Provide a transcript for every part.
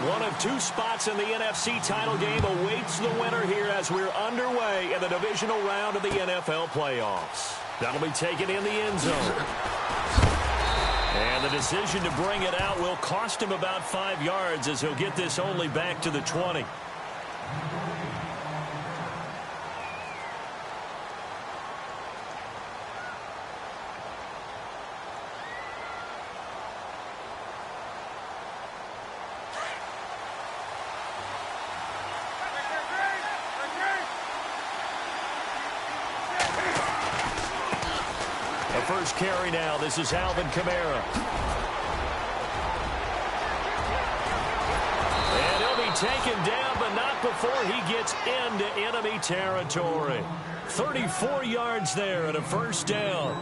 One of two spots in the NFC title game awaits the winner here as we're underway in the divisional round of the NFL playoffs. That'll be taken in the end zone. And the decision to bring it out will cost him about 5 yards as he'll get this only back to the 20. First carry now. This is Alvin Kamara. And he'll be taken down, but not before he gets into enemy territory. 34 yards there and a first down.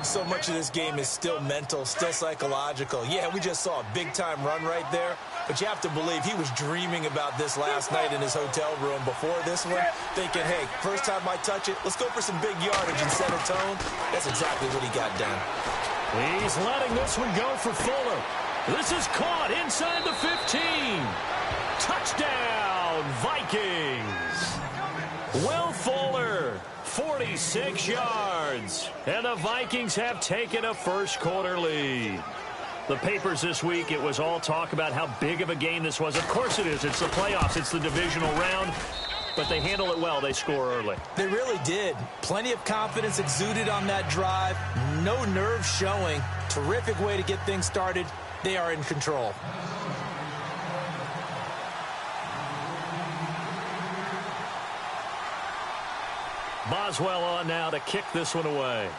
So much of this game is still mental, still psychological. Yeah, we just saw a big-time run right there, but you have to believe he was dreaming about this last night in his hotel room before this one, thinking, hey, first time I touch it, let's go for some big yardage and set a tone. That's exactly what he got done. He's letting this one go for Fuller. This is caught inside the 15. Touchdown, Vikings. Will Fuller, 46 yards. And the Vikings have taken a first-quarter lead. The papers this week, it was all talk about how big of a game this was. Of course it is. It's the playoffs. It's the divisional round. But they handle it well. They score early. They really did. Plenty of confidence exuded on that drive. No nerve showing. Terrific way to get things started. They are in control. Boswell on now to kick this one away.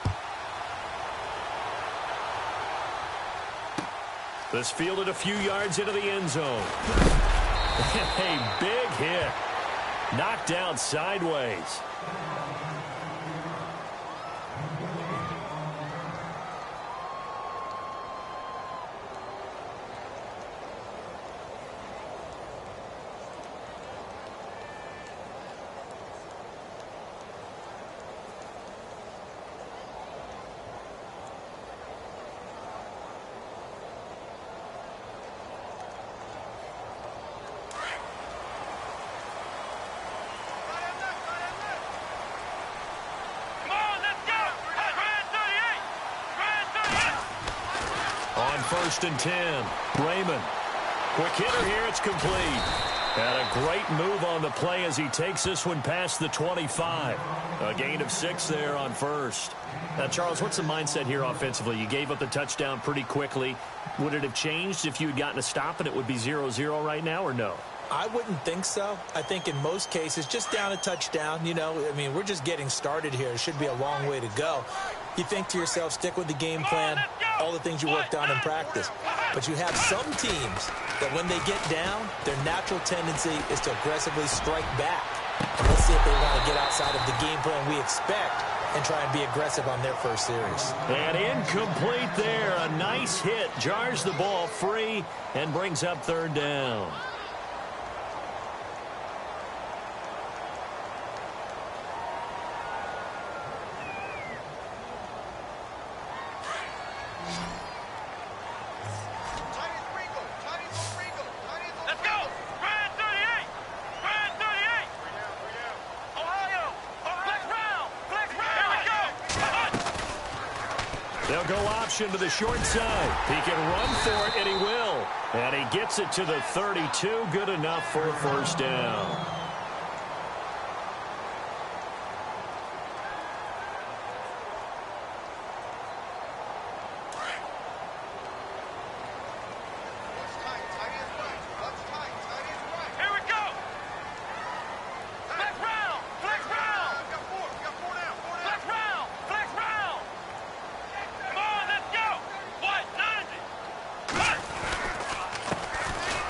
This fielded a few yards into the end zone. A big hit. Knocked down sideways. First and 10. Raymond. Quick hitter here. It's complete. And a great move on the play as he takes this one past the 25. A gain of 6 there on first. Now, Charles, what's the mindset here offensively? You gave up the touchdown pretty quickly. Would it have changed if you had gotten a stop and it would be 0-0 right now, or no? I wouldn't think so. I think in most cases, just down a touchdown, you know, I mean, we're just getting started here. It should be a long way to go. You think to yourself, stick with the game plan, all the things you worked on in practice. But you have some teams that when they get down, their natural tendency is to aggressively strike back. And let's see if they want to get outside of the game plan we expect and try and be aggressive on their first series. And incomplete there. A nice hit. Jars the ball free and brings up third down. They'll go option to the short side. He can run for it, and he will. And he gets it to the 32. Good enough for a first down.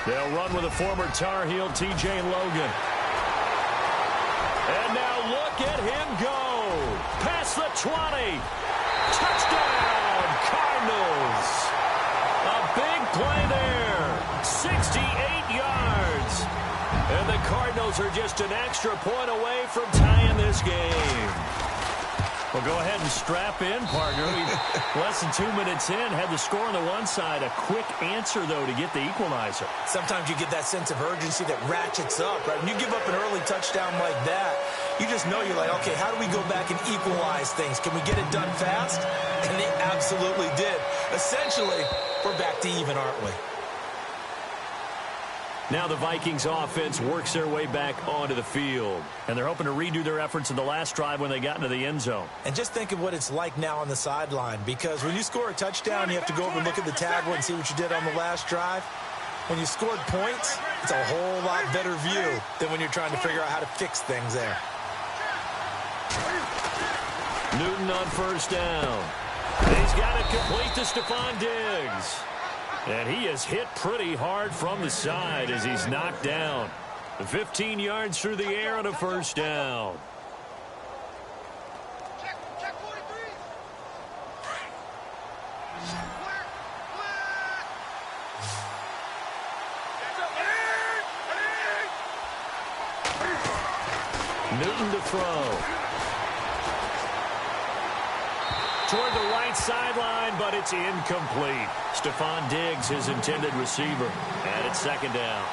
They'll run with a former Tar Heel, T.J. Logan. And now look at him go. Past the 20. Touchdown, Cardinals. A big play there. 68 yards. And the Cardinals are just an extra point away from tying this game. Well, go ahead and strap in, partner. Less than 2 minutes in, had the score on the one side. A quick answer, though, to get the equalizer. Sometimes you get that sense of urgency that ratchets up, right? When you give up an early touchdown like that, you just know you're like, okay, how do we go back and equalize things? Can we get it done fast? And they absolutely did. Essentially, we're back to even, aren't we? Now the Vikings offense works their way back onto the field. And they're hoping to redo their efforts in the last drive when they got into the end zone. And just think of what it's like now on the sideline, because when you score a touchdown, you have to go over and look at the tablet and see what you did on the last drive. When you scored points, it's a whole lot better view than when you're trying to figure out how to fix things there. Newton on first down. He's got it complete to Stephon Diggs. And he is hit pretty hard from the side as he's knocked down. 15 yards through the air on a first down. Newton to throw. Toward the right sideline, but it's incomplete. Stephon Diggs, his intended receiver. And it's second down.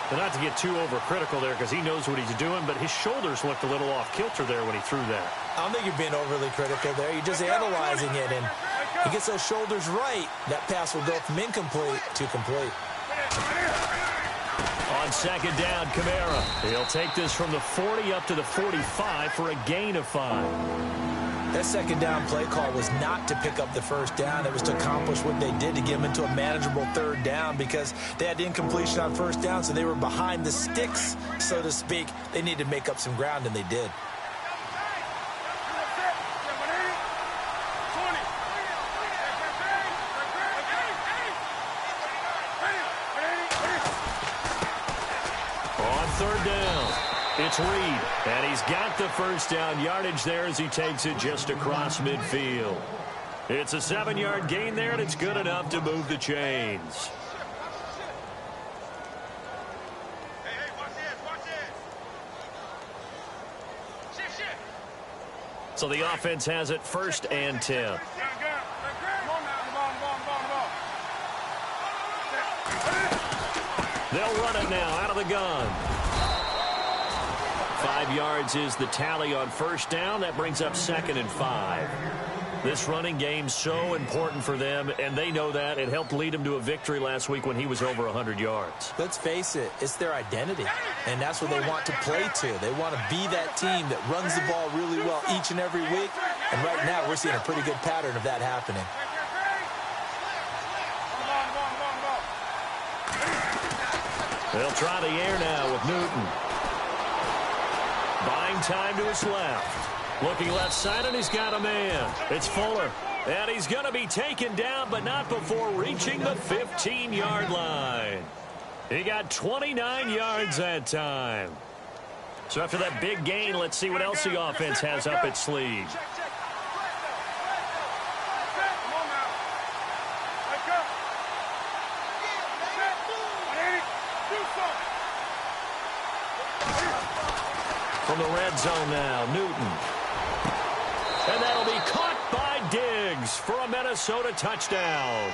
But not to get too overcritical there because he knows what he's doing, but his shoulders looked a little off kilter there when he threw that. I don't think you're being overly critical there. You're just analyzing it, and he gets those shoulders right. That pass will go from incomplete to complete. On second down, Kamara. He'll take this from the 40 up to the 45 for a gain of 5. That second down play call was not to pick up the first down. It was to accomplish what they did to get them into a manageable third down because they had incompletion on first down, so they were behind the sticks, so to speak. They needed to make up some ground, and they did. On third down, it's Reed, and he's got the first down yardage there as he takes it just across midfield. It's a 7-yard gain there, and it's good enough to move the chains. So the offense has it first and 10. They'll run it now out of the gun. 5 yards is the tally on first down. That brings up 2nd and 5. This running game's so important for them, and they know that. It helped lead them to a victory last week when he was over 100 yards. Let's face it, it's their identity, and that's what they want to play to. They want to be that team that runs the ball really well each and every week, and right now we're seeing a pretty good pattern of that happening. They'll try the air now with Newton. Buying time to his left. Looking left side, and he's got a man. It's Fuller. And he's going to be taken down, but not before reaching the 15-yard line. He got 29 yards that time. So after that big gain, let's see what else the offense has up its sleeve. From the red zone now, Newton. And that'll be caught by Diggs for a Minnesota touchdown.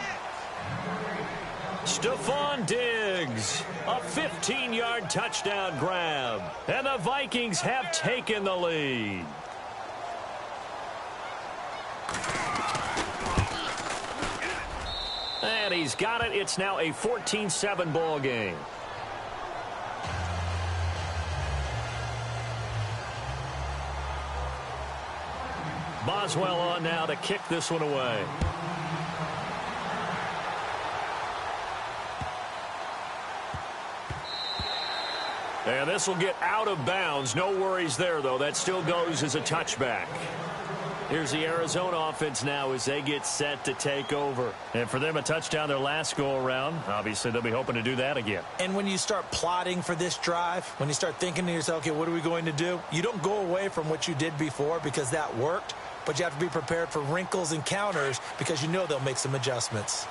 Stephon Diggs, a 15-yard touchdown grab. And the Vikings have taken the lead. And he's got it. It's now a 14-7 ball game. Boswell on now to kick this one away. And this will get out of bounds. No worries there, though. That still goes as a touchback. Here's the Arizona offense now as they get set to take over. And for them, a touchdown their last go-around. Obviously, they'll be hoping to do that again. And when you start plotting for this drive, when you start thinking to yourself, okay, what are we going to do? You don't go away from what you did before because that worked. But you have to be prepared for wrinkles and counters because you know they'll make some adjustments.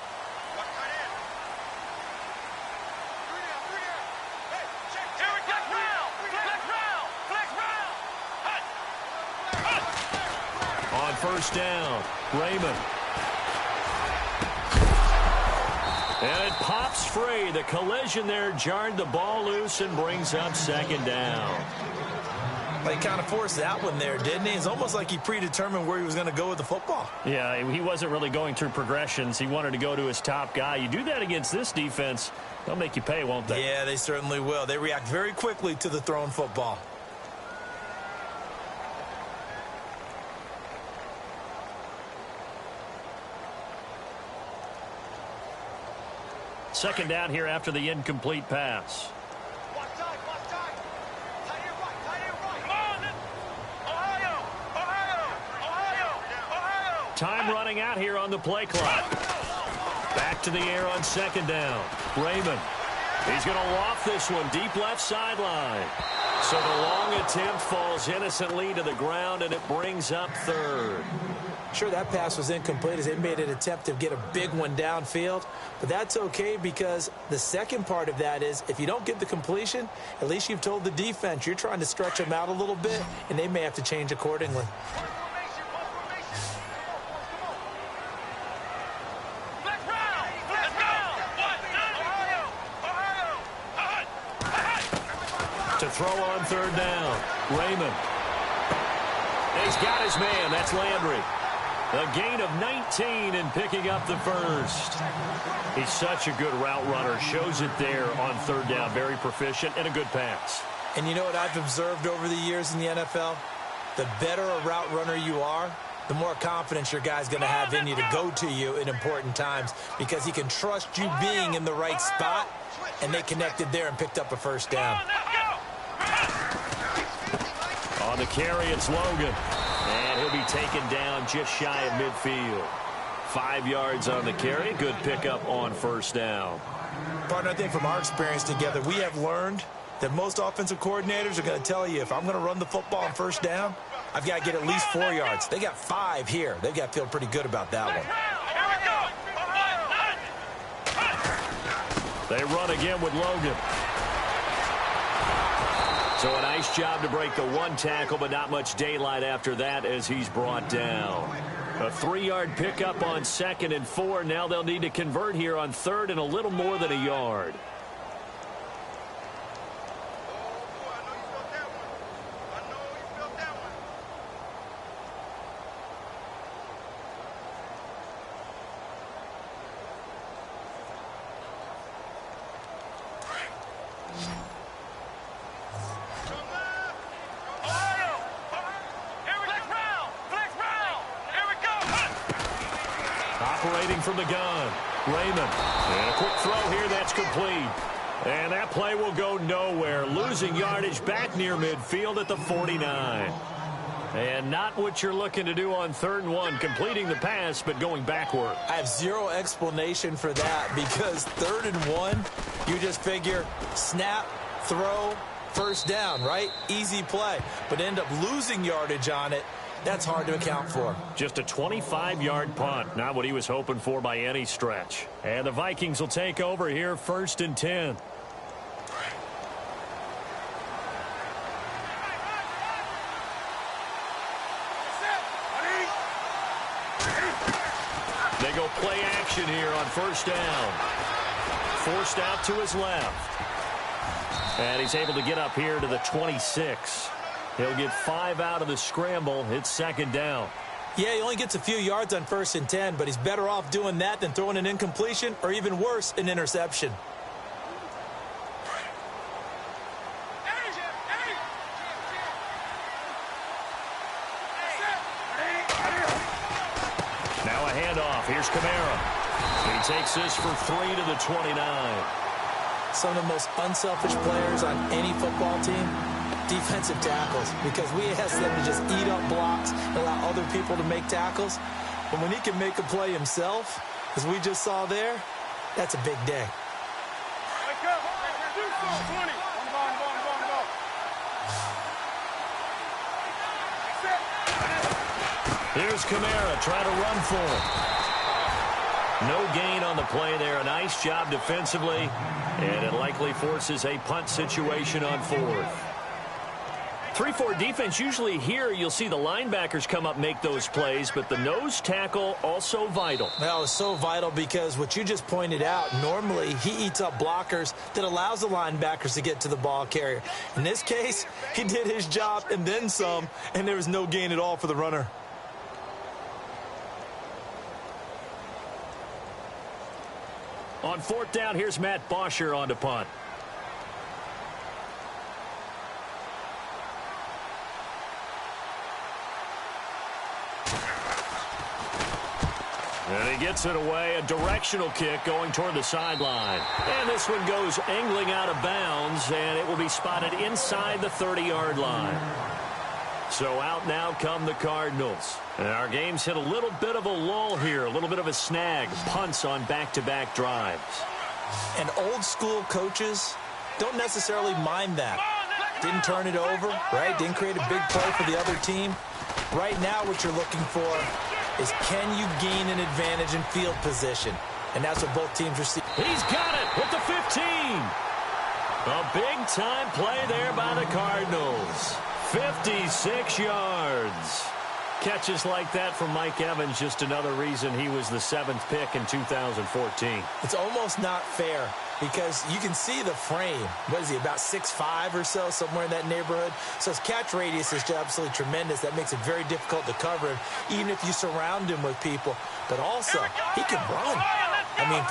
On on first down. Raymond. And it pops free. The collision there jarred the ball loose and brings up second down. Well, he kind of forced that one there, didn't he? It's almost like he predetermined where he was going to go with the football. Yeah, he wasn't really going through progressions. He wanted to go to his top guy. You do that against this defense, they'll make you pay, won't they? Yeah, they certainly will. They react very quickly to the thrown football. Second down here after the incomplete pass. Time running out here on the play clock. Back to the air on second down. Raymond. He's going to loft this one deep left sideline. So the long attempt falls innocently to the ground, and it brings up third. Sure, that pass was incomplete as they made an attempt to get a big one downfield. But that's okay because the second part of that is if you don't get the completion, at least you've told the defense you're trying to stretch them out a little bit, and they may have to change accordingly. To throw on third down. Raymond. He's got his man. That's Landry. A gain of 19 and picking up the first. He's such a good route runner. Shows it there on third down. Very proficient and a good pass. And you know what I've observed over the years in the NFL? The better a route runner you are, the more confidence your guy's going to have in you to go to you in important times because he can trust you being in the right spot, and they connected there and picked up a first down. On the carry, it's Logan. And he'll be taken down just shy of midfield. 5 yards on the carry. Good pickup on first down. Partner, I think from our experience together, we have learned that most offensive coordinators are going to tell you, if I'm going to run the football on first down, I've got to get at least 4 yards. They got 5 here. They've got to feel pretty good about that one. They run again with Logan. So a nice job to break the one tackle, but not much daylight after that as he's brought down. A 3-yard pickup on 2nd and 4. Now they'll need to convert here on 3rd and a little more than a yard. Operating from the gun, Raymond. And a quick throw here, that's complete. And that play will go nowhere. Losing yardage back near midfield at the 49. And not what you're looking to do on 3rd and 1, completing the pass, but going backward. I have zero explanation for that because 3rd and 1, you just figure snap, throw, first down, right? Easy play. But end up losing yardage on it. That's hard to account for. Just a 25-yard punt. Not what he was hoping for by any stretch. And the Vikings will take over here, 1st and 10. They go play action here on first down. Forced out to his left. And he's able to get up here to the 26. He'll get 5 out of the scramble. It's 2nd down. Yeah, he only gets a few yards on 1st and 10, but he's better off doing that than throwing an incompletion or even worse, an interception. Now a handoff. Here's Kamara. He takes this for 3 to the 29. Some of the most unselfish players on any football team, defensive tackles, because we ask them to just eat up blocks and allow other people to make tackles. But when he can make a play himself, as we just saw there, that's a big day. Here's Kamara trying to run for him. No gain on the play there. A nice job defensively, and it likely forces a punt situation on 4th. 3-4 defense, usually here you'll see the linebackers come up, make those plays, but the nose tackle also vital. Well, it's so vital because what you just pointed out, normally he eats up blockers that allows the linebackers to get to the ball carrier. In this case, he did his job and then some, and there was no gain at all for the runner. On 4th down, here's Matt Bosher on to punt. And he gets it away, a directional kick going toward the sideline. And this one goes angling out of bounds, and it will be spotted inside the 30-yard line. So out now come the Cardinals. And our game's hit a little bit of a lull here, a little bit of a snag. Punts on back-to-back drives. And old-school coaches don't necessarily mind that. Didn't turn it over, right? Didn't create a big play for the other team. Right now what you're looking for is can you gain an advantage in field position? And that's what both teams are seeing. He's got it with the 15. A big-time play there by the Cardinals. 56 yards. Catches like that from Mike Evans, just another reason he was the 7th pick in 2014. It's almost not fair because you can see the frame. What is he, about 6'5" or so, somewhere in that neighborhood? So his catch radius is absolutely tremendous. That makes it very difficult to cover him, even if you surround him with people. But also, he can run. I mean,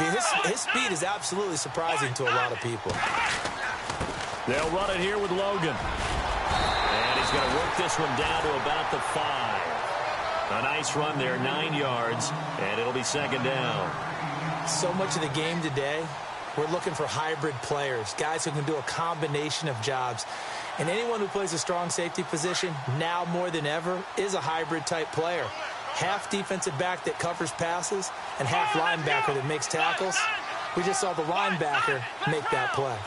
his speed is absolutely surprising to a lot of people. They'll run it here with Logan. And he's going to work this one down to about the 5. A nice run there, 9 yards, and it'll be 2nd down. So much of the game today, we're looking for hybrid players, guys who can do a combination of jobs. And anyone who plays a strong safety position, now more than ever, is a hybrid-type player. Half defensive back that covers passes and half linebacker that makes tackles. We just saw the linebacker make that play.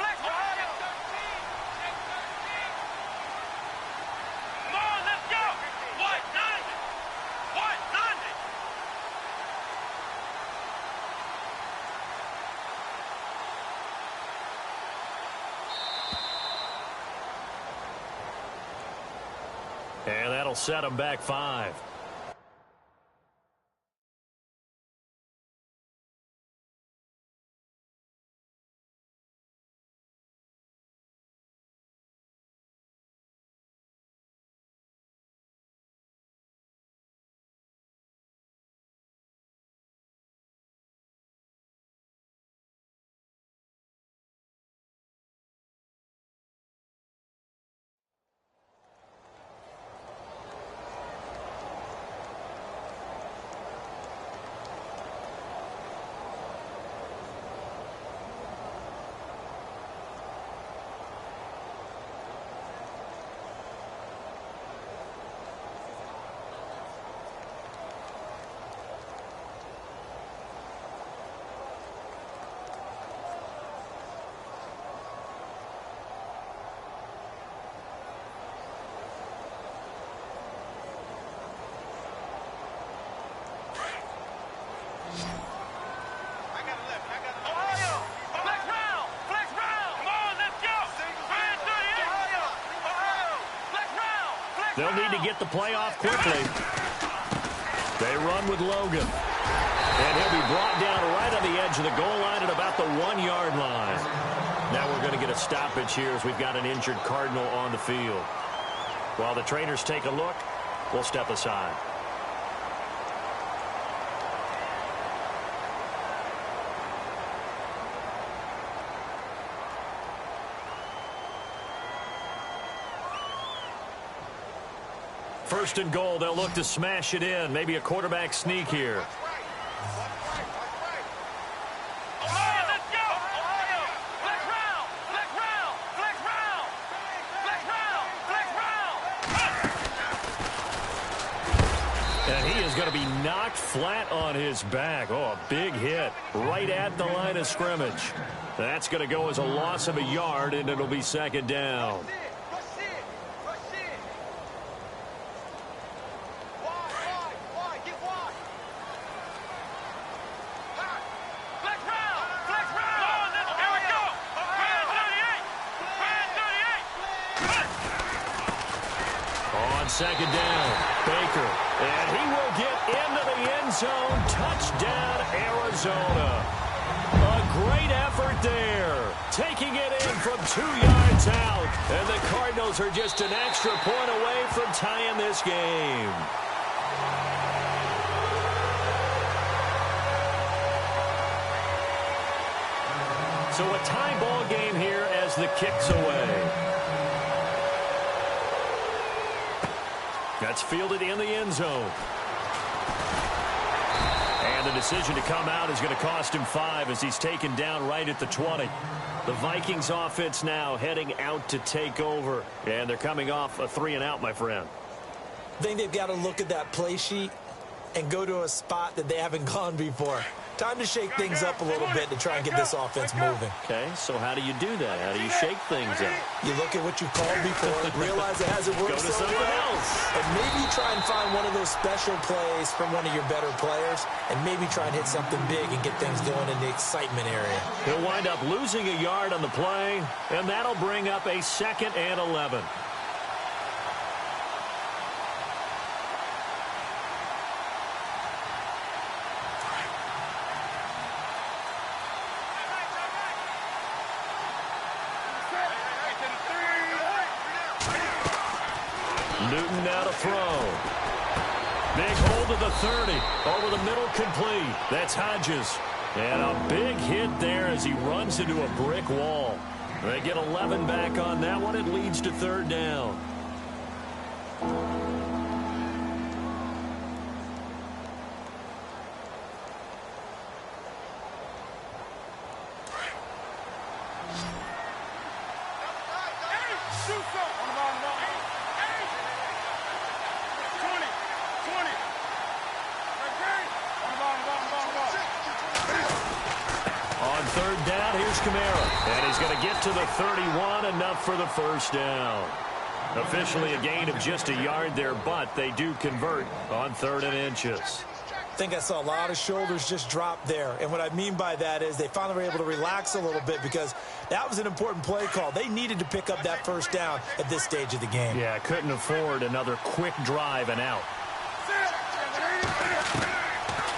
And that'll set him back 5. They'll need to get the play off quickly. They run with Logan. And he'll be brought down right on the edge of the goal line at about the 1-yard line. Now we're going to get a stoppage here as we've got an injured Cardinal on the field. While the trainers take a look, we'll step aside. First and goal, they'll look to smash it in. Maybe a quarterback sneak here. And he is going to be knocked flat on his back. Oh, a big hit right at the line of scrimmage. That's going to go as a loss of a yard, and it'll be 2nd down. second down. Baker, and he will get into the end zone. Touchdown, Arizona. A great effort there. Taking it in from 2 yards out. And the Cardinals are just an extra point away from tying this game. So a tie ball game here as the kick's away. That's fielded in the end zone. And the decision to come out is going to cost him 5 as he's taken down right at the 20. The Vikings offense now heading out to take over. And they're coming off a 3-and-out, my friend. I think they've got to look at that play sheet and go to a spot that they haven't gone before. Time to shake things up a little bit to try and get this offense moving. Okay, so how do you do that? How do you shake things up? You look at what you called before, realize it hasn't worked so well, and maybe try and find one of those special plays from one of your better players, and maybe try and hit something big and get things going in the excitement area. He'll wind up losing a yard on the play, and that'll bring up a 2nd and 11. Newton now to throw. Big hold to the 30. Over the middle, complete. That's Hodges. And a big hit there as he runs into a brick wall. They get 11 back on that one. It leads to 3rd down. And he's going to get to the 31, enough for the 1st down. Officially a gain of just a yard there, but they do convert on 3rd and inches. I think I saw a lot of shoulders just drop there. And what I mean by that is they finally were able to relax a little bit because that was an important play call. They needed to pick up that 1st down at this stage of the game. Yeah, couldn't afford another quick drive and out.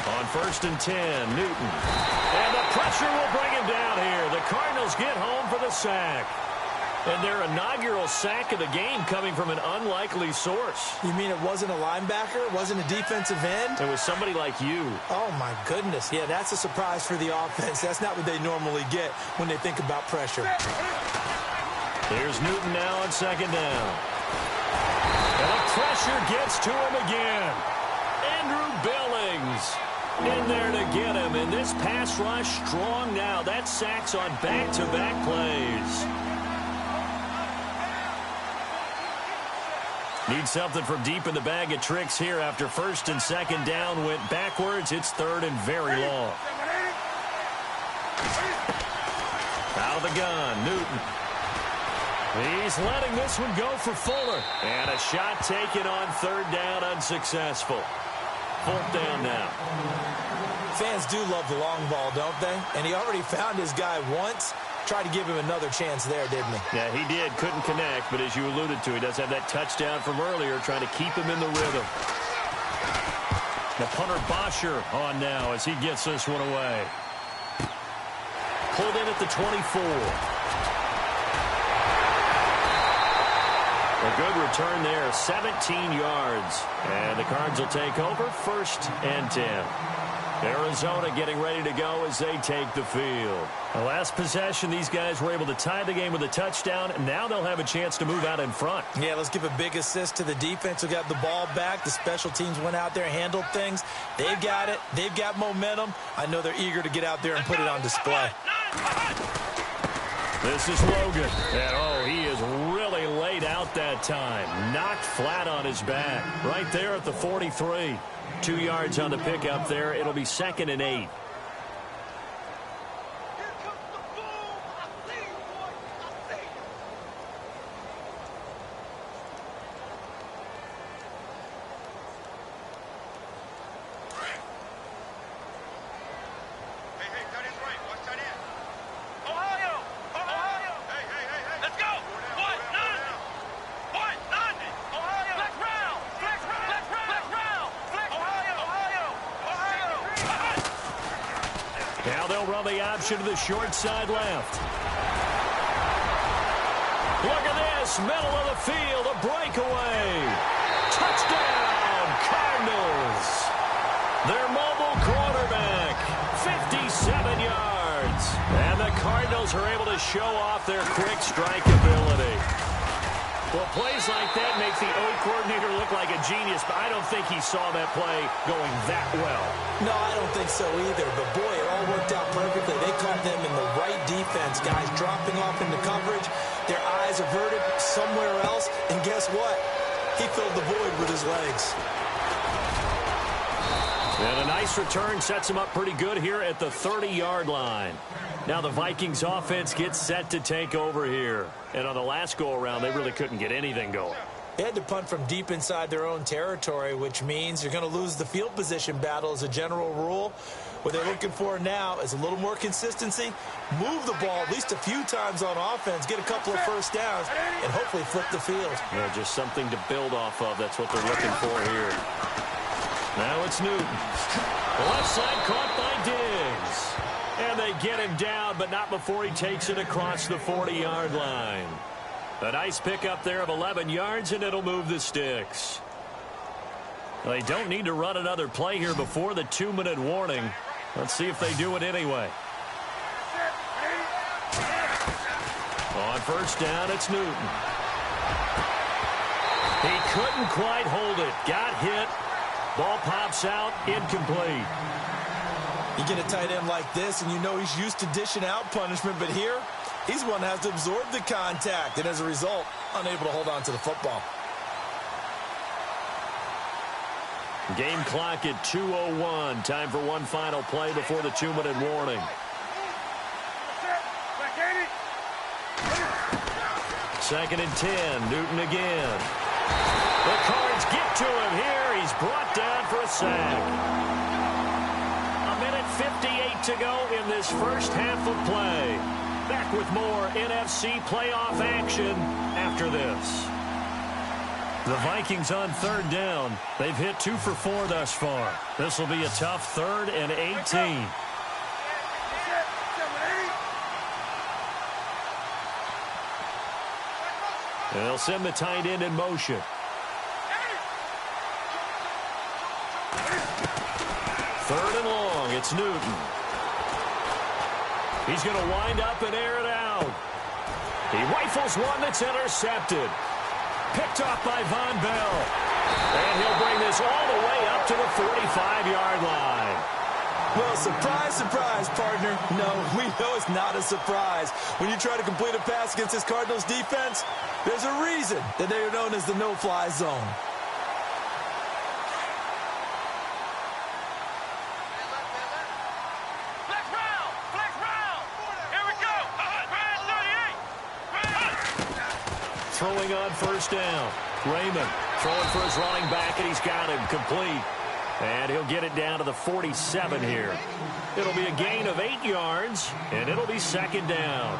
On 1st and 10, Newton. And the pressure will bring him down here. The Cardinals get home for the sack. And their inaugural sack of the game coming from an unlikely source. You mean it wasn't a linebacker? It wasn't a defensive end? It was somebody like you. Oh, my goodness. Yeah, that's a surprise for the offense. That's not what they normally get when they think about pressure. Here's Newton now on 2nd down. And the pressure gets to him again. Andrew Billings in there to get him. And this pass rush strong now. That sack's on back-to-back plays. Need something from deep in the bag of tricks here after 1st and 2nd down went backwards. It's 3rd and very long. Out of the gun, Newton. He's letting this one go for Fuller. And a shot taken on 3rd down, unsuccessful. 4th down now. Fans do love the long ball, don't they? And he already found his guy once. Tried to give him another chance there, didn't he? Yeah, he did. Couldn't connect, but as you alluded to, he does have that touchdown from earlier, trying to keep him in the rhythm. The punter Bosher on now as he gets this one away. Pulled in at the 24. A good return there, 17 yards. And the Cards will take over, 1st and 10. Arizona getting ready to go as they take the field. The last possession, these guys were able to tie the game with a touchdown, and now they'll have a chance to move out in front. Yeah, let's give a big assist to the defense who got the ball back. The special teams went out there, handled things. They've got it. They've got momentum. I know they're eager to get out there and put it on display. This is Logan. And, oh, he is really laid out that time. Knocked flat on his back. Right there at the 43. 2 yards on the pickup there. It'll be 2nd and 8. on the option to the short side left. Look at this, middle of the field, a breakaway. Touchdown, Cardinals. Their mobile quarterback, 57 yards. And the Cardinals are able to show off their quick strike ability. Well, plays like that make the O coordinator look like a genius, but I don't think he saw that play going that well. No, I don't think so either. But, boy, it all worked out perfectly. They caught them in the right defense, guys dropping off into coverage, their eyes averted somewhere else, and guess what? He filled the void with his legs. And a nice return sets him up pretty good here at the 30-yard line. Now the Vikings offense gets set to take over here. And on the last go-around, they really couldn't get anything going. They had to punt from deep inside their own territory, which means you're going to lose the field position battle as a general rule. What they're looking for now is a little more consistency, move the ball at least a few times on offense, get a couple of first downs, and hopefully flip the field. Yeah, just something to build off of. That's what they're looking for here. Now it's Newton. The left side caught by Diggs. And they get him down, but not before he takes it across the 40-yard line. A nice pickup there of 11 yards, and it'll move the sticks. They don't need to run another play here before the 2-minute warning. Let's see if they do it anyway. On first down, it's Newton. He couldn't quite hold it. Got hit. Ball pops out, incomplete. You get a tight end like this, and you know he's used to dishing out punishment, but here, he's one that has to absorb the contact, and as a result, unable to hold on to the football. Game clock at 2:01. Time for one final play before the 2-minute warning. Second and 10. Newton again. The Cards get to him here. He's brought down for a sack. 1:58 to go in this first half of play. Back with more NFC playoff action after this. The Vikings on third down. They've hit 2 for 4 thus far. This will be a tough 3rd and 18. They'll send the tight end in motion. Third and long, it's Newton. He's going to wind up and air it out. He rifles one that's intercepted. Picked off by Von Bell. And he'll bring this all the way up to the 45-yard line. Well, surprise, surprise, partner. No, we know it's not a surprise. When you try to complete a pass against this Cardinals defense, there's a reason that they are known as the no-fly zone. Throwing on first down. Raymond throwing for his running back, and he's got him complete. And he'll get it down to the 47 here. It'll be a gain of 8 yards, and it'll be second down.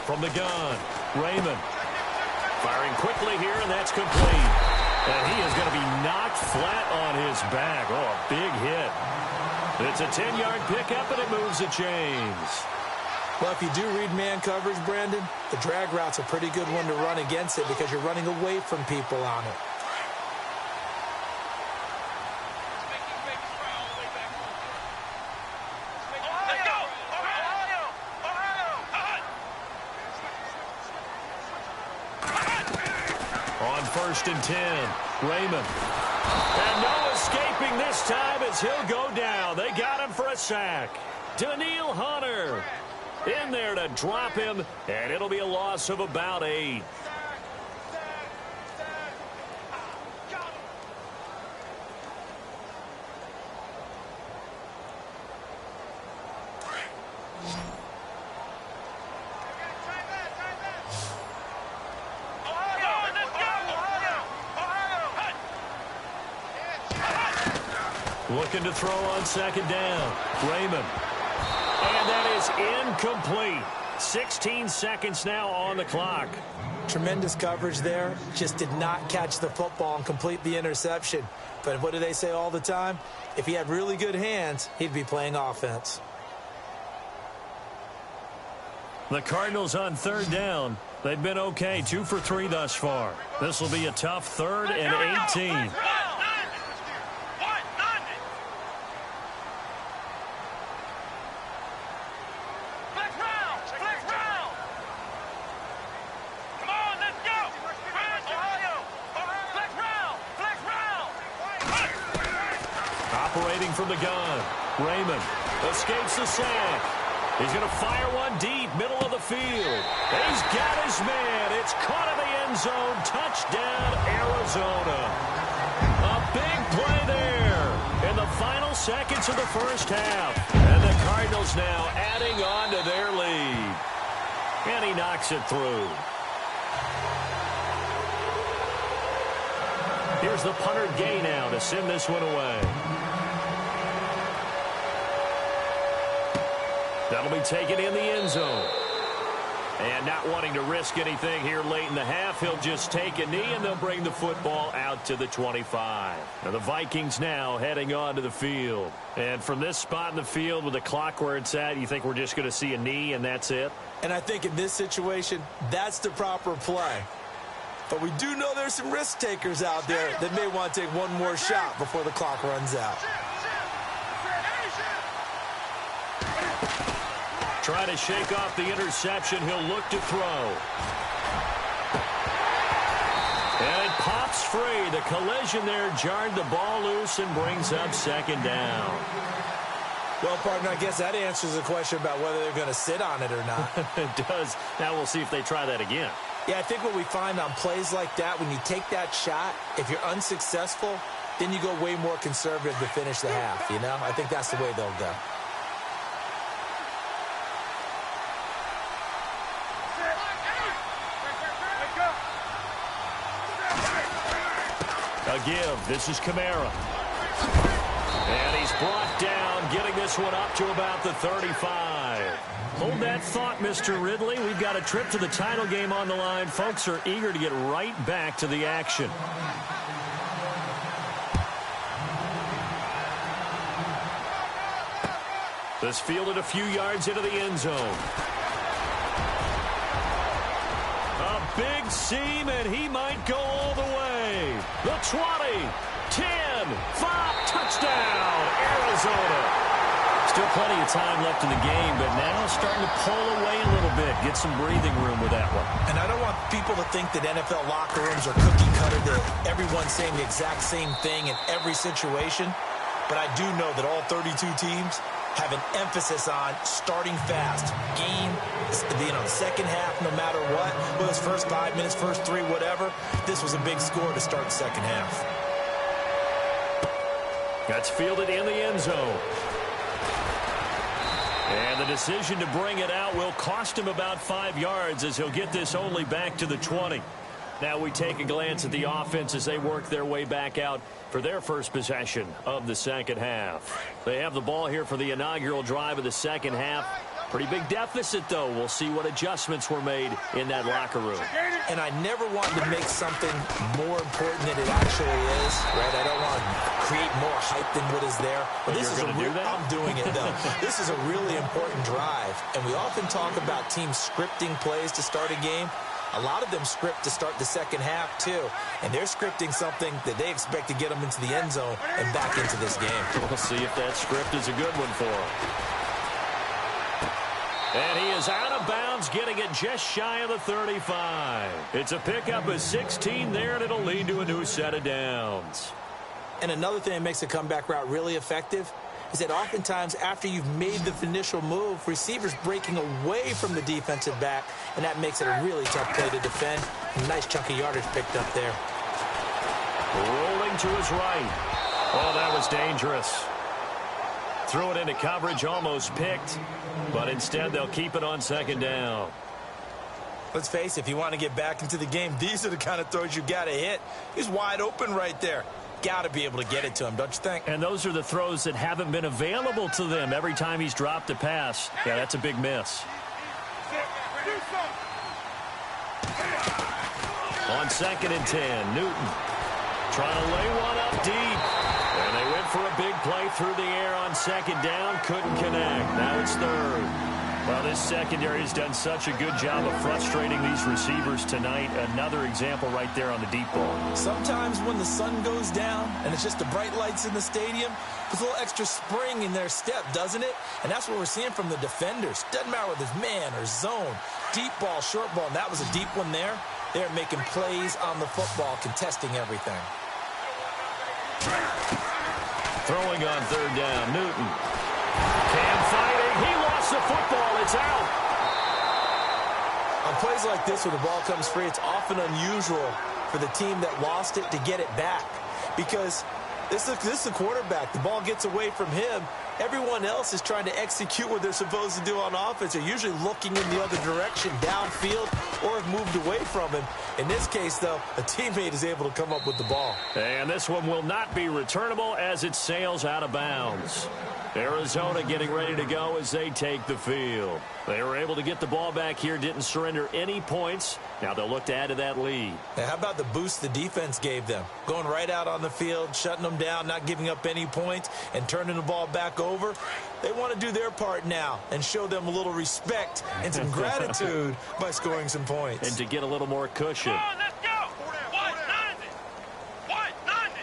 From the gun, Raymond. Firing quickly here, and that's complete. And he is going to be knocked flat on his back. Oh, a big hit. It's a 10-yard pickup, and it moves the chains. Well, if you do read man coverage, Brandon, the drag route's a pretty good one to run against it because you're running away from people on it. First and 10. Raymond. And no escaping this time as he'll go down. They got him for a sack. Daniil Hunter in there to drop him, and it'll be a loss of about 8. Looking to throw on second down. Raymond. And that is incomplete. 16 seconds now on the clock. Tremendous coverage there. Just did not catch the football and complete the interception. But what do they say all the time? If he had really good hands, he'd be playing offense. The Cardinals on third down. They've been okay, 2 for 3 thus far. This will be a tough 3rd and 18. Operating from the gun, Raymond escapes the sack. He's going to fire one deep, middle of the field. He's got his man. It's caught in the end zone. Touchdown, Arizona. A big play there in the final seconds of the first half. And the Cardinals now adding on to their lead. And he knocks it through. Here's the punter Gay now to send this one away. That'll be taken in the end zone. And not wanting to risk anything here late in the half, he'll just take a knee, and they'll bring the football out to the 25. Now the Vikings now heading on to the field. And from this spot in the field with the clock where it's at, you think we're just going to see a knee and that's it? And I think in this situation, that's the proper play. But we do know there's some risk takers out there that may want to take one more shot before the clock runs out. Try to shake off the interception. He'll look to throw. And it pops free. The collision there jarred the ball loose and brings up second down. Well, partner, I guess that answers the question about whether they're going to sit on it or not. It does. Now we'll see if they try that again. Yeah, I think what we find on plays like that, when you take that shot, if you're unsuccessful, then you go way more conservative to finish the half, you know? I think that's the way they'll go. A give. This is Kamara. And he's brought down, getting this one up to about the 35. Hold that thought, Mr. Ridley. We've got a trip to the title game on the line. Folks are eager to get right back to the action. This fielded a few yards into the end zone. A big seam, and he might go all the way. The 20, 10, 5, touchdown, Arizona. Still plenty of time left in the game, but now starting to pull away a little bit. Get some breathing room with that one. And I don't want people to think that NFL locker rooms are cookie cutter, that everyone's saying the exact same thing in every situation. But I do know that all 32 teams have an emphasis on starting fast. Game, the second half, no matter what. Whether it's first 5 minutes, first 3, whatever. This was a big score to start the second half. That's fielded in the end zone. And the decision to bring it out will cost him about 5 yards, as he'll get this only back to the 20. Now we take a glance at the offense as they work their way back out for their first possession of the second half. They have the ball here for the inaugural drive of the second half. Pretty big deficit, though. We'll see what adjustments were made in that locker room. And I never want to make something more important than it actually is, right? I don't want to create more hype than what is there. But this is a real, I'm doing it, though. This is a really important drive. And we often talk about teams scripting plays to start a game. A lot of them script to start the second half, too. And they're scripting something that they expect to get them into the end zone and back into this game. We'll see if that script is a good one for them. And he is out of bounds, getting it just shy of the 35. It's a pickup of 16 there, and it'll lead to a new set of downs. And another thing that makes a comeback route really effective is that oftentimes after you've made the initial move, receivers breaking away from the defensive back, and that makes it a really tough play to defend. A nice chunk of yardage picked up there. Rolling to his right. Oh, that was dangerous. Threw it into coverage, almost picked, but instead they'll keep it on second down. Let's face it, if you want to get back into the game, these are the kind of throws you got to hit. He's wide open right there. got to be able to get it to him, don't you think? And those are the throws that haven't been available to them every time he's dropped a pass. Yeah, that's a big miss. On 2nd and 10, Newton trying to lay one up deep. And they went for a big play through the air on 2nd down. Couldn't connect. Now it's 3rd. Well, this secondary has done such a good job of frustrating these receivers tonight. Another example right there on the deep ball. Sometimes when the sun goes down and it's just the bright lights in the stadium, there's a little extra spring in their step, doesn't it? And that's what we're seeing from the defenders. Doesn't matter whether it's man or zone, deep ball, short ball. And that was a deep one there. They're making plays on the football, contesting everything. Throwing on 3rd down, Newton. Cam fighting. He lost the football. It's out. On plays like this, when the ball comes free, it's often unusual for the team that lost it to get it back. Because this is the quarterback. The ball gets away from him. Everyone else is trying to execute what they're supposed to do on offense. They're usually looking in the other direction, downfield, or have moved away from him. In this case, though, a teammate is able to come up with the ball. And this one will not be returnable as it sails out of bounds. Arizona getting ready to go as they take the field. They were able to get the ball back here, didn't surrender any points. Now they'll look to add to that lead. Now, how about the boost the defense gave them? Going right out on the field, shutting them down, not giving up any points, and turning the ball back over. They want to do their part now and show them a little respect and some gratitude by scoring some points. And to get a little more cushion. Come on, let's go. White 90. White 90.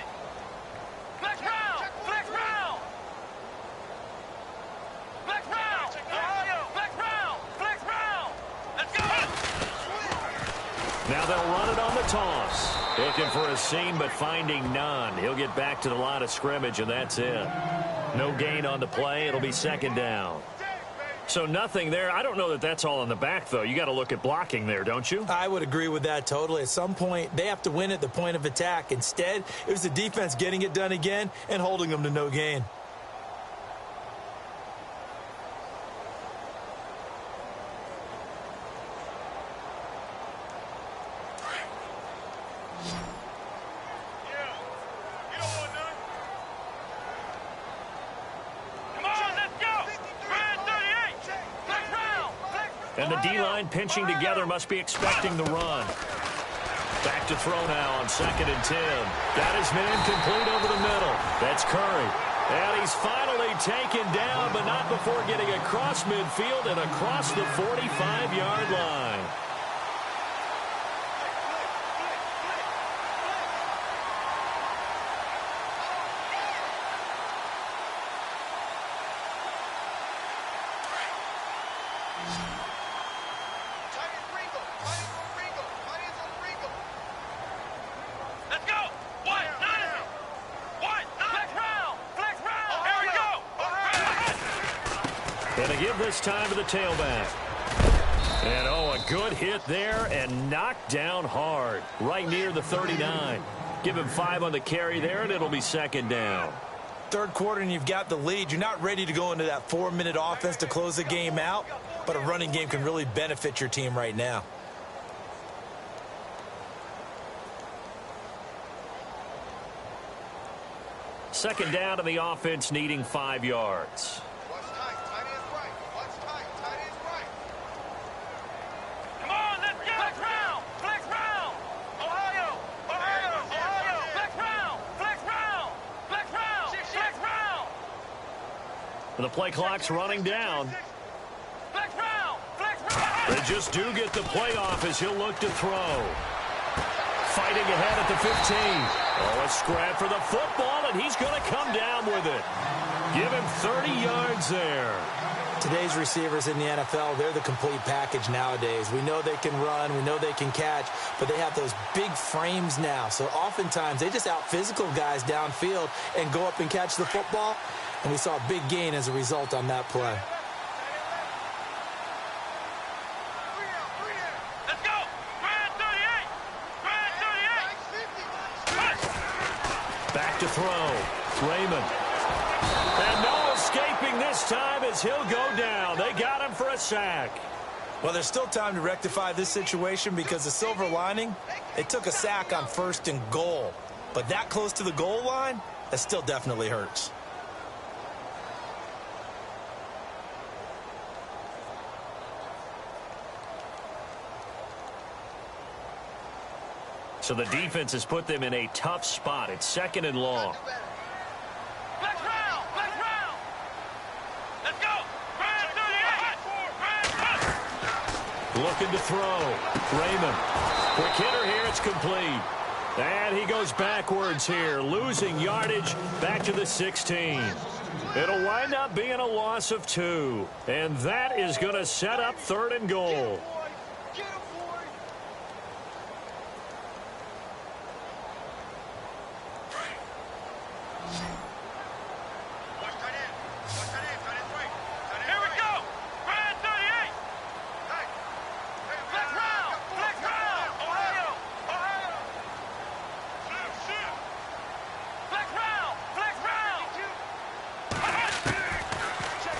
Flex round. Flex round. Flex round. Ohio. Flex round. Flex round. Let's go. Now they'll run it on the toss. Looking for a seam, but finding none. He'll get back to the line of scrimmage, and that's it. No gain on the play. It'll be 2nd down. So nothing there. I don't know that that's all in the back, though. You got to look at blocking there, don't you? I would agree with that totally. At some point, they have to win at the point of attack. Instead, it was the defense getting it done again and holding them to no gain. And the D-line pinching together must be expecting the run. Back to throw now on 2nd and 10. Got his man complete over the middle. That's Curry. And he's finally taken down, but not before getting across midfield and across the 45-yard line. And a give this time to the tailback. And, oh, a good hit there and knocked down hard right near the 39. Give him 5 on the carry there, and it'll be 2nd down. Third quarter, and you've got the lead. You're not ready to go into that 4-minute offense to close the game out, but a running game can really benefit your team right now. Second down to the offense, needing 5 yards. The play clock's running down. They just do get the play off as he'll look to throw. Fighting ahead at the 15. Oh, a scrap for the football, and he's going to come down with it. Give him 30 yards there. Today's receivers in the NFL, they're the complete package nowadays. We know they can run, we know they can catch, but they have those big frames now. So oftentimes they just out-physical guys downfield and go up and catch the football. And we saw a big gain as a result on that play. Let's go! Grand 38! Grand 38! Back to throw. Raymond. And no escaping this time as he'll go down. They got him for a sack. Well, there's still time to rectify this situation because the silver lining, they took a sack on 1st and goal. But that close to the goal line, that still definitely hurts. So the defense has put them in a tough spot. It's 2nd and long. Flex round! Flex round! Let's go! Brand 38! Looking to throw. Raymond. Quick hitter here. It's complete. And he goes backwards here, losing yardage back to the 16. It'll wind up being a loss of 2. And that is going to set up 3rd and goal.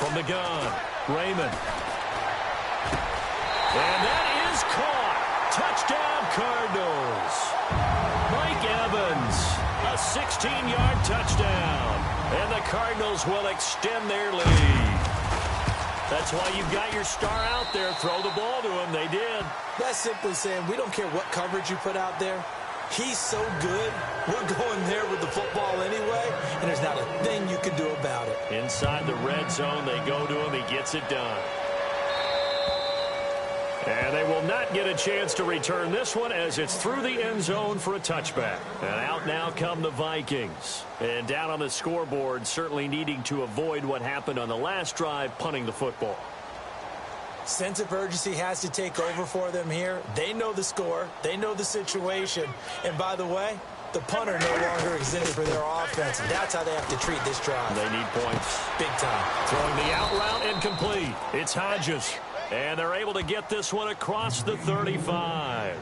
From the gun, Raymond. And that is caught. Touchdown, Cardinals. Mike Evans, a 16-yard touchdown. And the Cardinals will extend their lead. That's why you've got your star out there. Throw the ball to him. They did. That's simply saying we don't care what coverage you put out there. He's so good, we're going there with the football anyway, and there's not a thing you can do about it. Inside the red zone, they go to him. He gets it done. And they will not get a chance to return this one as it's through the end zone for a touchback. And out now come the Vikings. And down on the scoreboard, certainly needing to avoid what happened on the last drive, punting the football. Sense of urgency has to take over for them here. They know the score. They know the situation. And by the way, the punter no longer exists for their offense. And that's how they have to treat this drive. They need points. Big time. Throwing the out route incomplete. It's Hodges. And they're able to get this one across the 35.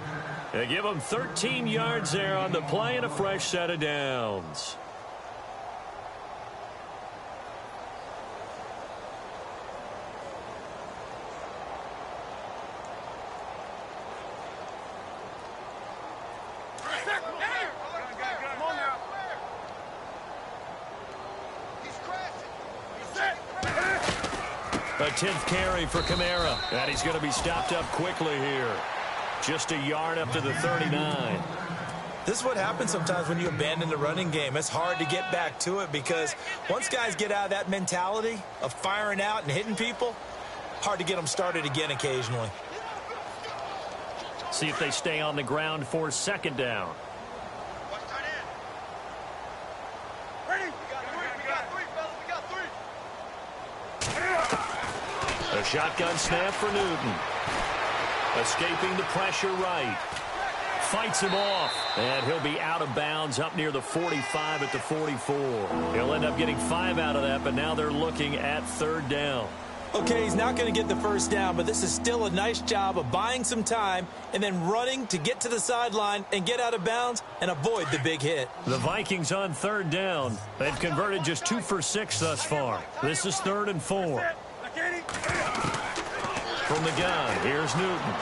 They give them 13 yards there on the play and a fresh set of downs. A 10th carry for Kamara. And he's going to be stopped up quickly here. Just a yard up to the 39. This is what happens sometimes when you abandon the running game. It's hard to get back to it because once guys get out of that mentality of firing out and hitting people, hard to get them started again occasionally. See if they stay on the ground for 2nd down. A shotgun snap for Newton. Escaping the pressure right. Fights him off. And he'll be out of bounds up near the 45 at the 44. He'll end up getting 5 out of that, but now they're looking at 3rd down. Okay, he's not going to get the first down, but this is still a nice job of buying some time and then running to get to the sideline and get out of bounds and avoid the big hit. The Vikings on 3rd down. They've converted just 2 for 6 thus far. This is 3rd and 4. From the gun, here's Newton.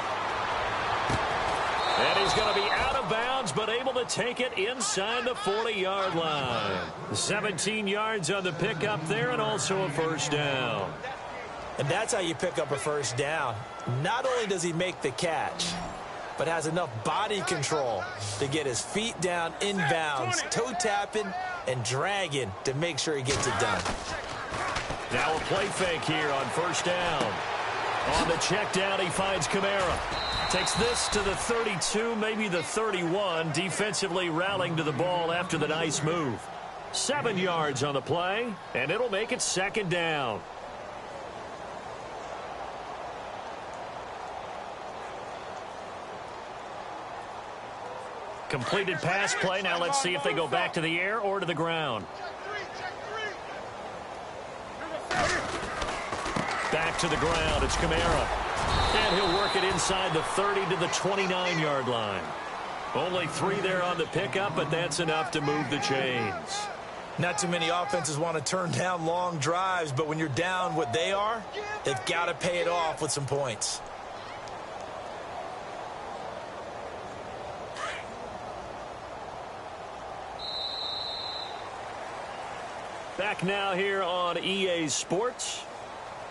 And he's going to be out of bounds, but able to take it inside the 40-yard line. 17 yards on the pickup there, and also a first down. And that's how you pick up a first down. Not only does he make the catch, but has enough body control to get his feet down inbounds, toe tapping and dragging to make sure he gets it done. Now a play fake here on 1st down. On the check down, he finds Kamara. Takes this to the 32, maybe the 31. Defensively rallying to the ball after the nice move. 7 yards on the play, and it'll make it 2nd down. Completed pass play. Now let's see if they go back to the air or to the ground. Back to the ground. It's Kamara. And he'll work it inside the 30 to the 29-yard line. Only 3 there on the pickup, but that's enough to move the chains. Not too many offenses want to turn down long drives, but when you're down what they are, they've got to pay it off with some points. Back now here on EA Sports.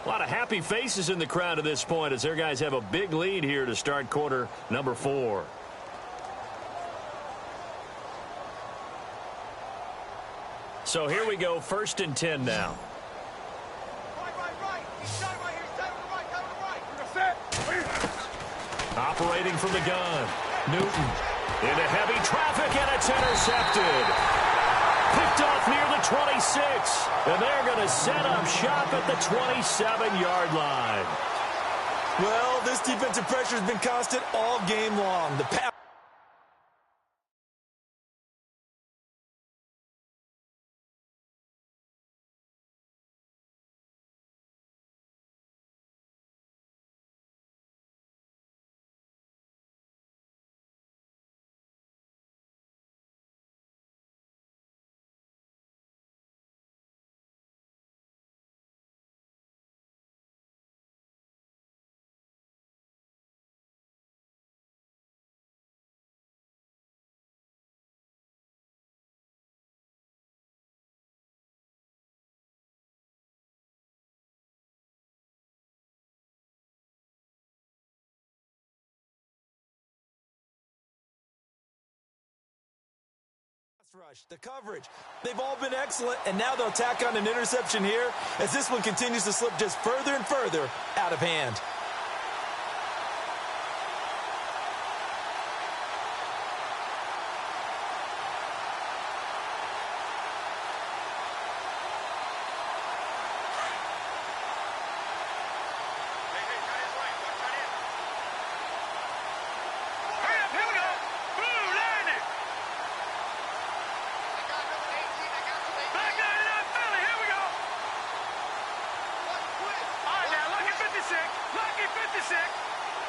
A lot of happy faces in the crowd at this point as their guys have a big lead here to start quarter number 4. So here we go, 1st and 10 now. Operating from the gun. Newton into heavy traffic, and it's intercepted. Picked off near the 26. And they're going to set up shop at the 27-yard line. Well, this defensive pressure has been constant all game long. The pass. Rush, the coverage, they've all been excellent, and now they'll tack on an interception here as this one continues to slip just further and further out of hand.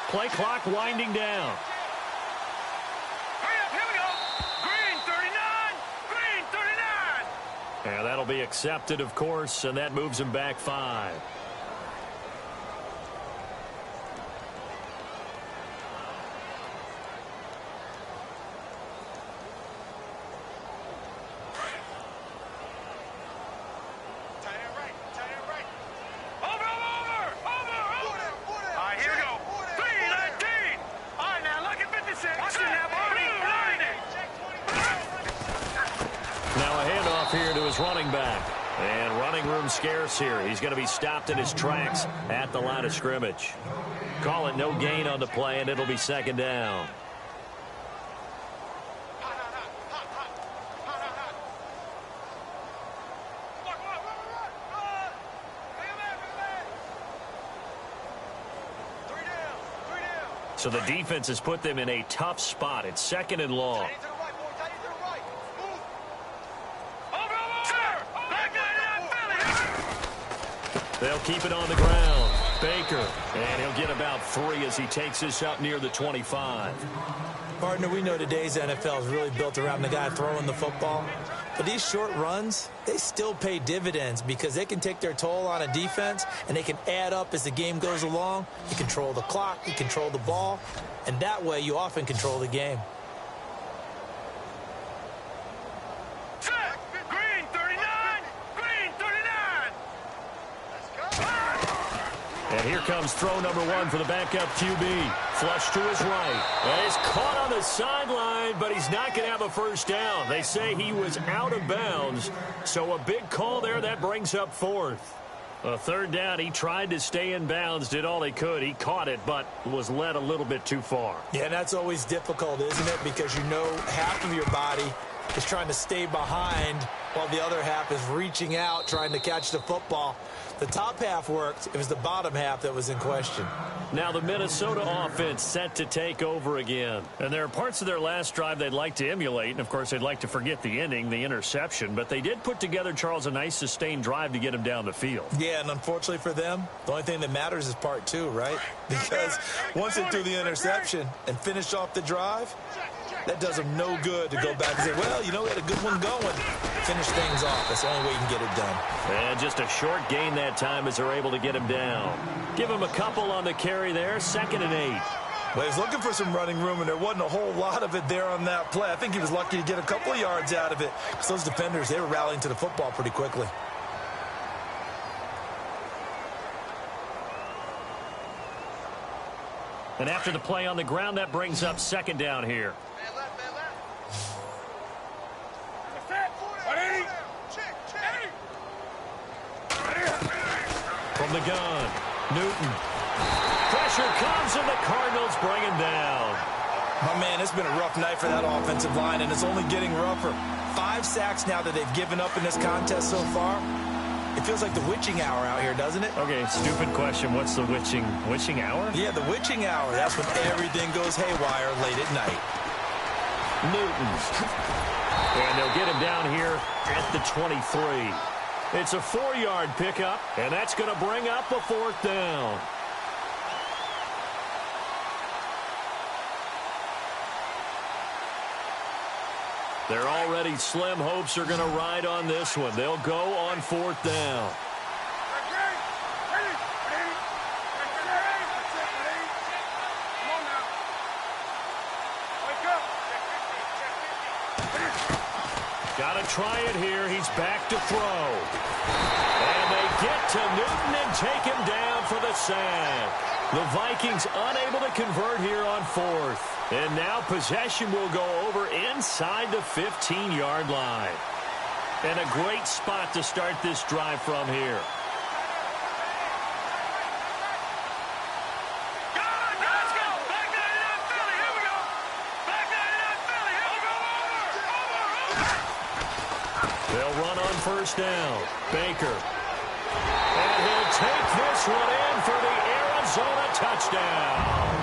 Play clock winding down. Hurry up, here we go. Green 39, green 39. And that'll be accepted, of course, and that moves him back 5. Running back. And running room scarce here. He's going to be stopped in his tracks at the line of scrimmage. Call it no gain on the play, and it'll be 2nd down. So the defense has put them in a tough spot. It's 2nd and long. They'll keep it on the ground. Baker, and he'll get about 3 as he takes this up near the 25. Partner, we know today's NFL is really built around the guy throwing the football. But these short runs, they still pay dividends because they can take their toll on a defense, and they can add up as the game goes along. You control the clock, you control the ball, and that way you often control the game. And here comes throw number 1 for the backup QB. Flush to his right. And he's caught on the sideline, but he's not going to have a first down. They say he was out of bounds. So a big call there. That brings up 4th. A 3rd down. He tried to stay in bounds, did all he could. He caught it, but was led a little bit too far. Yeah, that's always difficult, isn't it? Because you know half of your body is trying to stay behind while the other half is reaching out, trying to catch the football. The top half worked. It was the bottom half that was in question. Now the Minnesota offense set to take over again. And there are parts of their last drive they'd like to emulate. And, of course, they'd like to forget the ending, the interception. But they did put together, Charles, a nice sustained drive to get him down the field. Yeah, and unfortunately for them, the only thing that matters is part 2, right? Because once they threw the interception and finished off the drive, that does them no good to go back and say, well, you know, we had a good one going. Finish things off. That's the only way you can get it done. And just a short gain that time as they're able to get him down. Give him a couple on the carry there. 2nd and 8. Well, he was looking for some running room, and there wasn't a whole lot of it there on that play. I think he was lucky to get a couple of yards out of it. So those defenders, they were rallying to the football pretty quickly. And after the play on the ground, that brings up second down here. From the gun, Newton. Pressure comes, and the Cardinals bring him down. My man, it's been a rough night for that offensive line, and it's only getting rougher. 5 sacks now that they've given up in this contest so far. It feels like the witching hour out here, doesn't it? Okay, stupid question. What's the witching hour? Yeah, the witching hour. That's when everything goes haywire late at night. Newton. And they'll get him down here at the 23. It's a 4-yard pickup, and that's going to bring up a 4th down. Their already slim hopes are going to ride on this one. They'll go on 4th down. Got to try it here. He's back to throw. And they get to Newton and take him down for the sack. The Vikings unable to convert here on 4th. And now possession will go over inside the 15-yard line. And a great spot to start this drive from here. Let's go. Back to 89 Philly. Here we go. Back to 89 Philly. Here we go. Over. They'll run on 1st down. Baker. And he'll take this one in for the Arizona touchdown.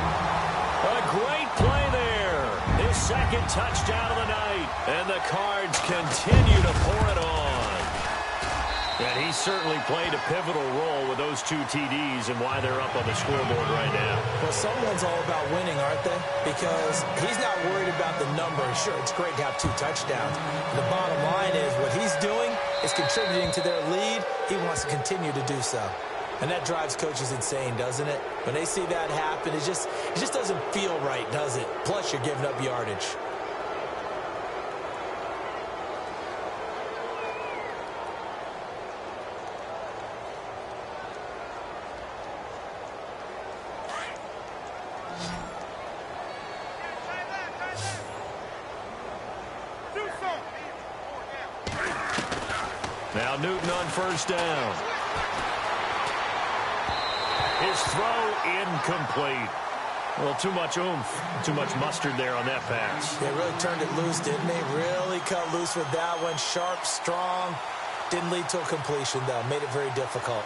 A great play there. His 2nd touchdown of the night. And the Cards continue to pour it on. And he certainly played a pivotal role with those 2 TDs and why they're up on the scoreboard right now. Well, someone's all about winning, aren't they? Because he's not worried about the numbers. Sure, it's great to have 2 touchdowns. The bottom line is what he's doing is contributing to their lead. He wants to continue to do so. And that drives coaches insane, doesn't it? When they see that happen, it just doesn't feel right, does it? Plus, you're giving up yardage. Now Newton on 1st down. His throw incomplete. Well, too much oomph, too much mustard there on that pass. They really turned it loose, didn't they? Really cut loose with that one. Sharp, strong. Didn't lead to a completion, though. Made it very difficult.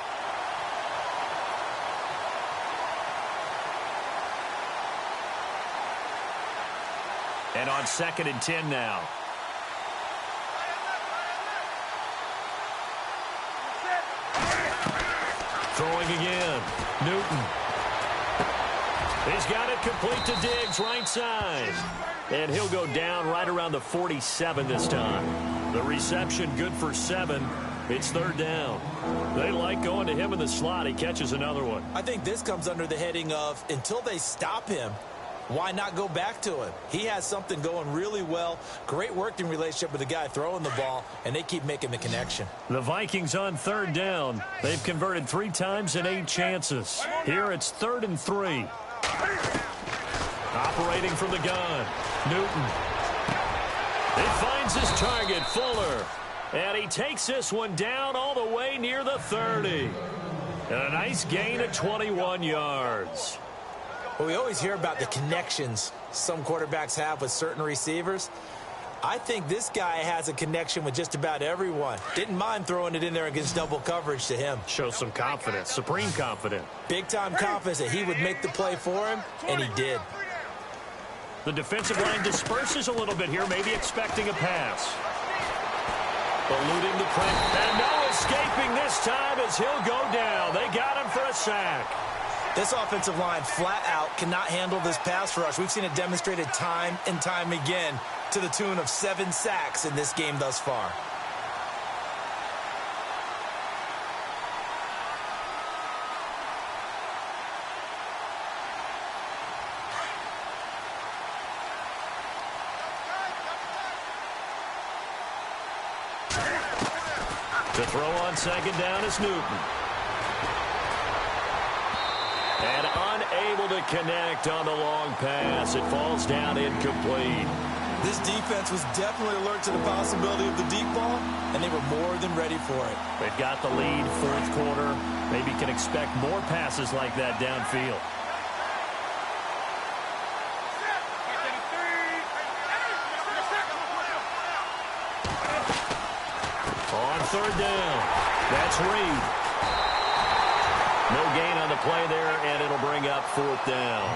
And on 2nd and 10 now. Throwing again. Newton. He's got it complete to Diggs, right side. And he'll go down right around the 47 this time. The reception good for 7. It's 3rd down. They like going to him in the slot. He catches another one. I think this comes under the heading of until they stop him, why not go back to him? He has something going really well. Great working relationship with the guy throwing the ball, and they keep making the connection. The Vikings on 3rd down. They've converted 3 times in 8 chances. Here it's 3rd and 3. Operating from the gun. Newton. He finds his target, Fuller. And he takes this one down all the way near the 30. And a nice gain of 21 yards. Well, we always hear about the connections some quarterbacks have with certain receivers. I think this guy has a connection with just about everyone. Didn't mind throwing it in there against double coverage to him. Shows some confidence, supreme confidence. Big-time confidence that he would make the play for him, and he did. The defensive line disperses a little bit here, maybe expecting a pass. Eluding the pressure. And no escaping this time as he'll go down. They got him for a sack. This offensive line flat out cannot handle this pass rush. We've seen it demonstrated time and time again to the tune of 7 sacks in this game thus far. To throw on second down is Newton. And unable to connect on the long pass. It falls down incomplete. This defense was definitely alert to the possibility of the deep ball, and they were more than ready for it. They've got the lead, fourth quarter. Maybe can expect more passes like that downfield. On third down, that's Reed. No gain on the play there, and it'll bring up fourth down.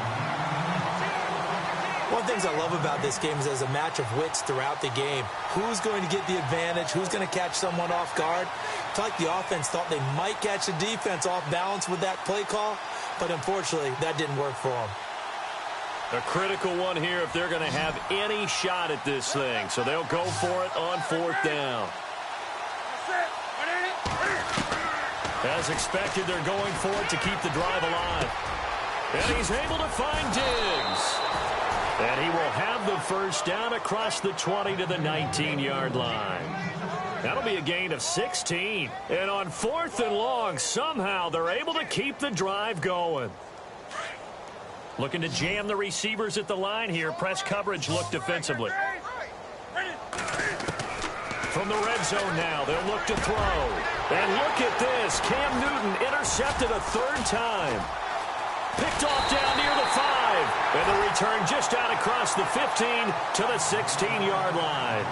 One of the things I love about this game is there's a match of wits throughout the game. Who's going to get the advantage? Who's going to catch someone off guard? It's like the offense thought they might catch the defense off balance with that play call, but unfortunately, that didn't work for them. A critical one here if they're going to have any shot at this thing. So they'll go for it on fourth down. As expected, they're going for it to keep the drive alive. And he's able to find Diggs. And he will have the first down across the 20 to the 19-yard line. That'll be a gain of 16. And on fourth and long, somehow they're able to keep the drive going. Looking to jam the receivers at the line here. Press coverage look defensively. From the red zone now, they'll look to throw. And look at this. Cam Newton intercepted a third time. Picked off down near the 5. And the return just out across the 15 to the 16-yard line.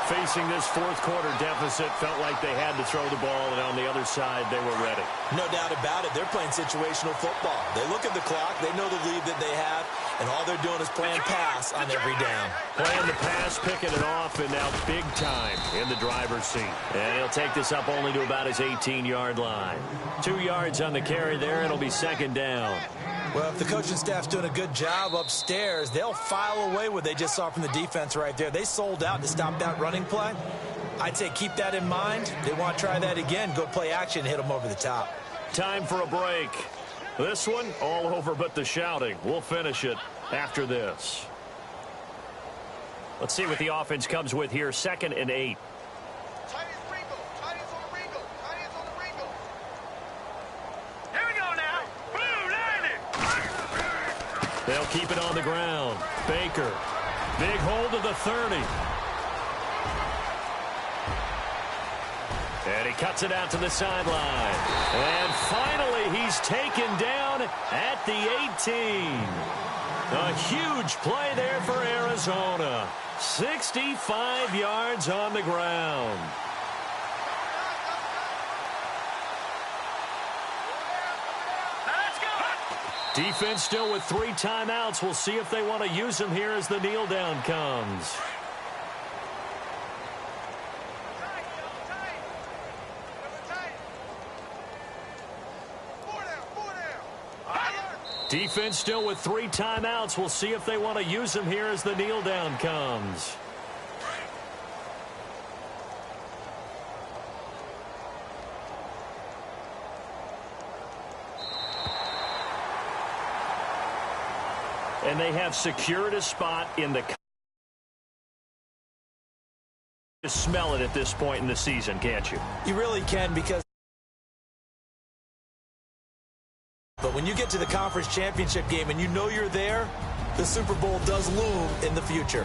Facing this fourth quarter deficit, felt like they had to throw the ball, and on the other side, they were ready. No doubt about it. They're playing situational football. They look at the clock. They know the lead that they have, and all they're doing is playing pass on every down. Playing the pass, picking it off, and now big time in the driver's seat. And he'll take this up only to about his 18-yard line. 2 yards on the carry there. It'll be second down. Well, if the coaching staff's doing a good job upstairs, they'll file away what they just saw from the defense right there. They sold out to stop that running play. I'd say keep that in mind. They want to try that again. Go play action, hit them over the top. Time for a break. This one, all over but the shouting. We'll finish it after this. Let's see what the offense comes with here. 2nd and 8. They'll keep it on the ground. Baker, big hold of the 30. And he cuts it out to the sideline. And finally, he's taken down at the 18. A huge play there for Arizona. 65 yards on the ground. Defense still with 3 timeouts. We'll see if they want to use them here as the kneel down comes. Defense still with 3 timeouts. We'll see if they want to use them here as the kneel down comes. And they have secured a spot in the... Smell it at this point in the season, can't you? You really can, because... But when you get to the conference championship game and you know you're there, the Super Bowl does loom in the future.